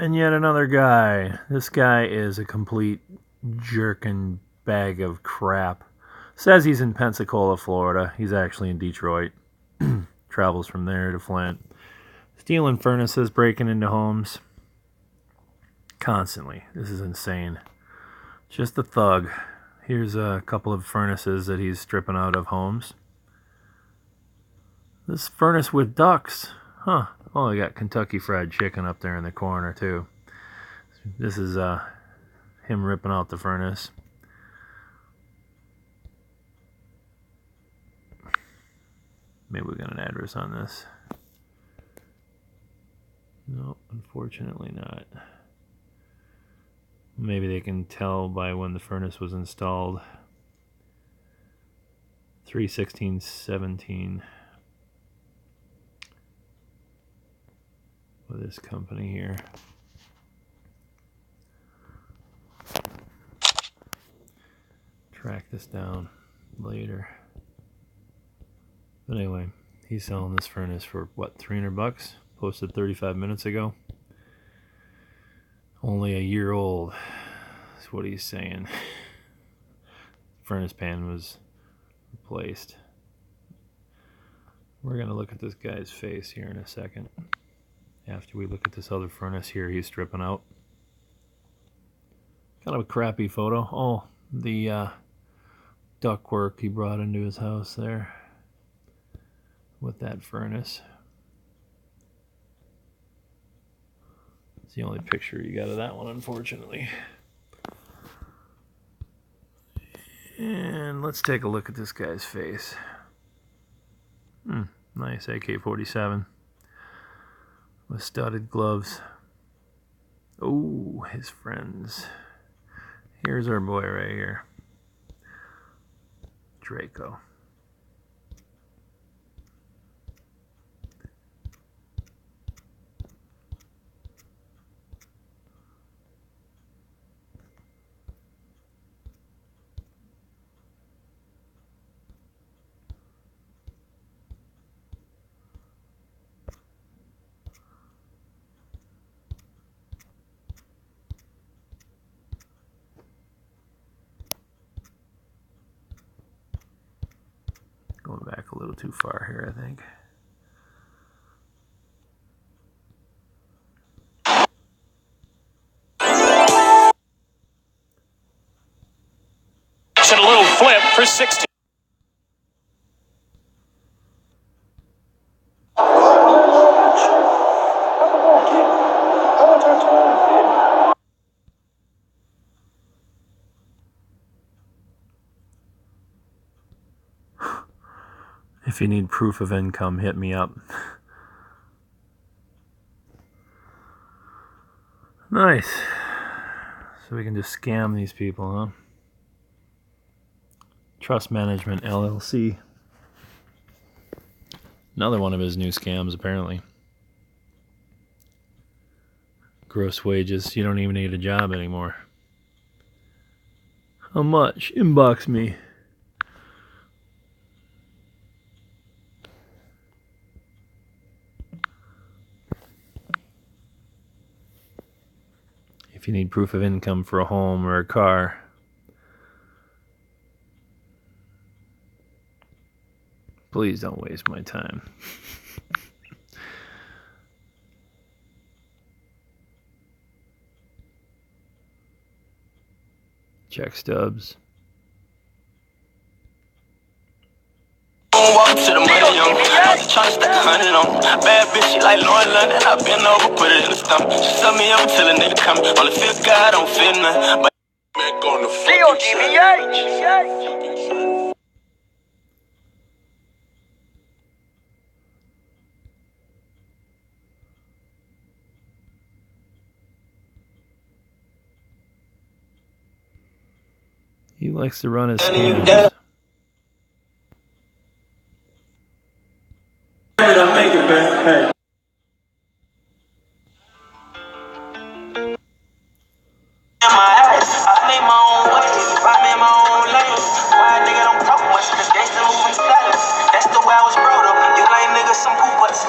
And yet another guy. This guy is a complete jerkin bag of crap. Says he's in Pensacola, Florida. He's actually in Detroit. Travels from there to Flint. Stealing furnaces, breaking into homes. Constantly. This is insane. Just a thug. Here's a couple of furnaces that he's stripping out of homes. This furnace with ducks. Huh. Oh, I got Kentucky Fried Chicken up there in the corner, too. This is him ripping out the furnace. Maybe we got an address on this. No, unfortunately not. Maybe they can tell by when the furnace was installed. 3/16/17 with this company here. Track this down later. But anyway, he's selling this furnace for what, $300? Posted 35 minutes ago. Only a year old. That's what he's saying. Furnace pan was replaced. We're going to look at this guy's face here in a second. After we look at this other furnace here he's stripping out. Kind of a crappy photo. Oh, the ductwork he brought into his house there with that furnace. It's the only picture you got of that one, unfortunately. And let's take a look at this guy's face. Nice AK-47 with studded gloves. Oh, his friends. Here's our boy right here, Draco. Going back a little too far here, I think. A little flip for 60. If you need proof of income, hit me up. Nice. So we can just scam these people, huh? Trust Management LLC. Another one of his new scams, apparently. Gross wages. You don't even need a job anymore. How much? Inbox me. If you need proof of income for a home or a car, please don't waste my time. Check stubs. Walk to the money on me. Tryna stack 100 on me. Bad bitch, she like Lauren London. I been over, put it in the stomach. She sell me over till a nigga come. Only feel God, I don't feel nothing. But back on the fucking He likes to run his scams. Make it back. Hey. I made my own way, I made my own lane. Why nigga don't talk much, cause gangsta moving silent. That's the way I was brought up. You lame niggas some poop butts.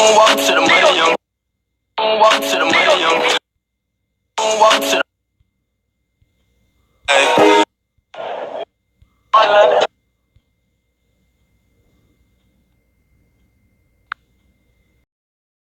Walk to the money, young. Walk to the money, young. Walk to